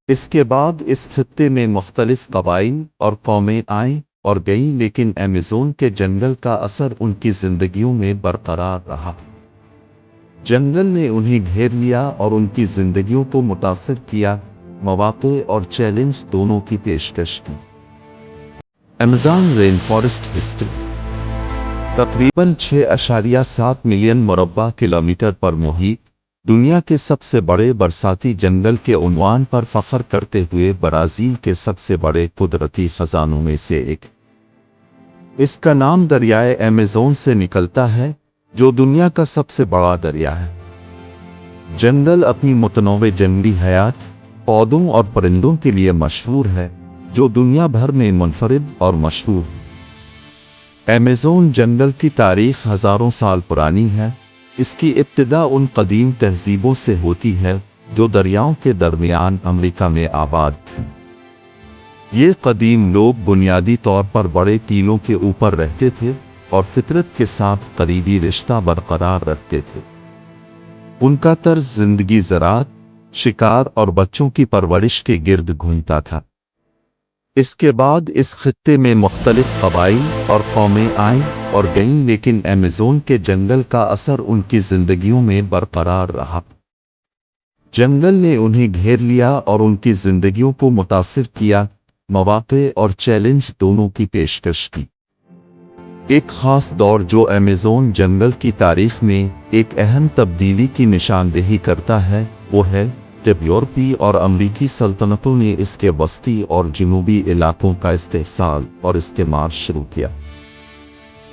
اس کے بعد اس خطے میں مختلف قبائل اور قومیں آئیں اور گئیں، لیکن ایمیزون کے جنگل کا اثر ان کی زندگیوں میں برقرار رہا۔ جنگل نے انہیں گھیر لیا اور ان کی زندگیوں کو متاثر کیا، مواقع اور چیلنج دونوں کی پیشکش کی۔ ایمیزون رین فارسٹ ہسٹری تقریباً 6.7 ملین مربع کلومیٹر پر محیط، دنیا کے سب سے بڑے برساتی جنگل کے عنوان پر فخر کرتے ہوئے برازیل کے سب سے بڑے قدرتی خزانوں میں سے ایک۔ اس کا نام دریائے ایمیزون سے نکلتا ہے، جو دنیا کا سب سے بڑا دریا ہے۔ جنگل اپنی متنوع جنگلی حیات، پودوں اور پرندوں کے لیے مشہور ہے، جو دنیا بھر میں منفرد اور مشہور ہے۔ ایمیزون جنگل کی تاریخ ہزاروں سال پرانی ہے۔ اس کی ابتدا ان قدیم تہذیبوں سے ہوتی ہے جو دریاؤں کے درمیان امریکہ میں آباد تھیں۔ یہ قدیم لوگ بنیادی طور پر بڑے ٹیلوں کے اوپر رہتے تھے اور فطرت کے ساتھ قریبی رشتہ برقرار رکھتے تھے۔ ان کا طرز زندگی زراعت، شکار اور بچوں کی پرورش کے گرد گھومتا تھا۔ اس کے بعد اس خطے میں مختلف قبائل اور قومیں آئیں اور گئیں، لیکن ایمیزون کے جنگل کا اثر ان کی زندگیوں میں برقرار رہا۔ جنگل نے انہیں گھیر لیا اور ان کی زندگیوں کو متاثر کیا، مواقع اور چیلنج دونوں کی پیشکش کی۔ ایک خاص دور جو ایمیزون جنگل کی تاریخ میں ایک اہم تبدیلی کی نشاندہی کرتا ہے، وہ ہے جب یورپی اور امریکی سلطنتوں نے اس کے وسطی اور جنوبی علاقوں کا استحصال اور استعمار شروع کیا۔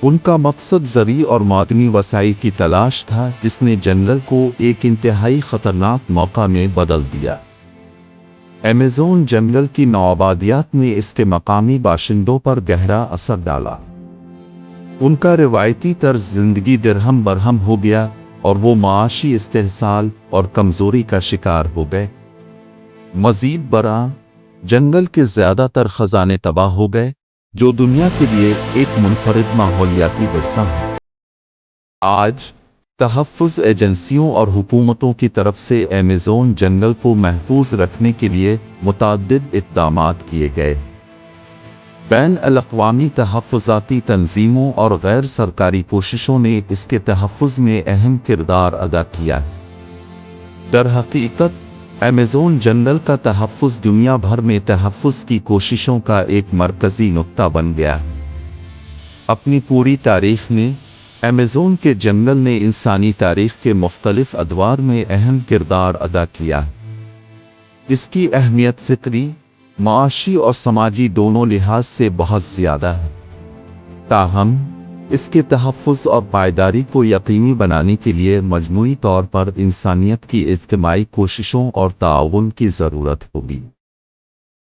ان کا مقصد زرعی اور معدنی وسائل کی تلاش تھا، جس نے جنگل کو ایک انتہائی خطرناک موقع میں بدل دیا۔ ایمیزون جنگل کی نوآبادیات نے اس کے مقامی باشندوں پر گہرا اثر ڈالا۔ ان کا روایتی طرز زندگی درہم برہم ہو گیا اور وہ معاشی استحصال اور کمزوری کا شکار ہو گئے۔ مزید برآں، جنگل کے زیادہ تر خزانے تباہ ہو گئے، جو دنیا کے لیے ایک منفرد ماحولیاتی ورثہ ہے۔ آج، تحفظ ایجنسیوں اور حکومتوں کی طرف سے ایمیزون جنگل کو محفوظ رکھنے کے لیے متعدد اقدامات کیے گئے۔ بین الاقوامی تحفظاتی تنظیموں اور غیر سرکاری کوششوں نے اس کے تحفظ میں اہم کردار ادا کیا۔ در حقیقت، ایمیزون جنگل کا تحفظ دنیا بھر میں تحفظ کی کوششوں کا ایک مرکزی نقطہ بن گیا۔ اپنی پوری تاریخ میں، ایمیزون کے جنگل نے انسانی تاریخ کے مختلف ادوار میں اہم کردار ادا کیا۔ اس کی اہمیت فطری، معاشی اور سماجی دونوں لحاظ سے بہت زیادہ ہے۔ تاہم، اس کے تحفظ اور پائیداری کو یقینی بنانے کے لیے مجموعی طور پر انسانیت کی اجتماعی کوششوں اور تعاون کی ضرورت ہوگی۔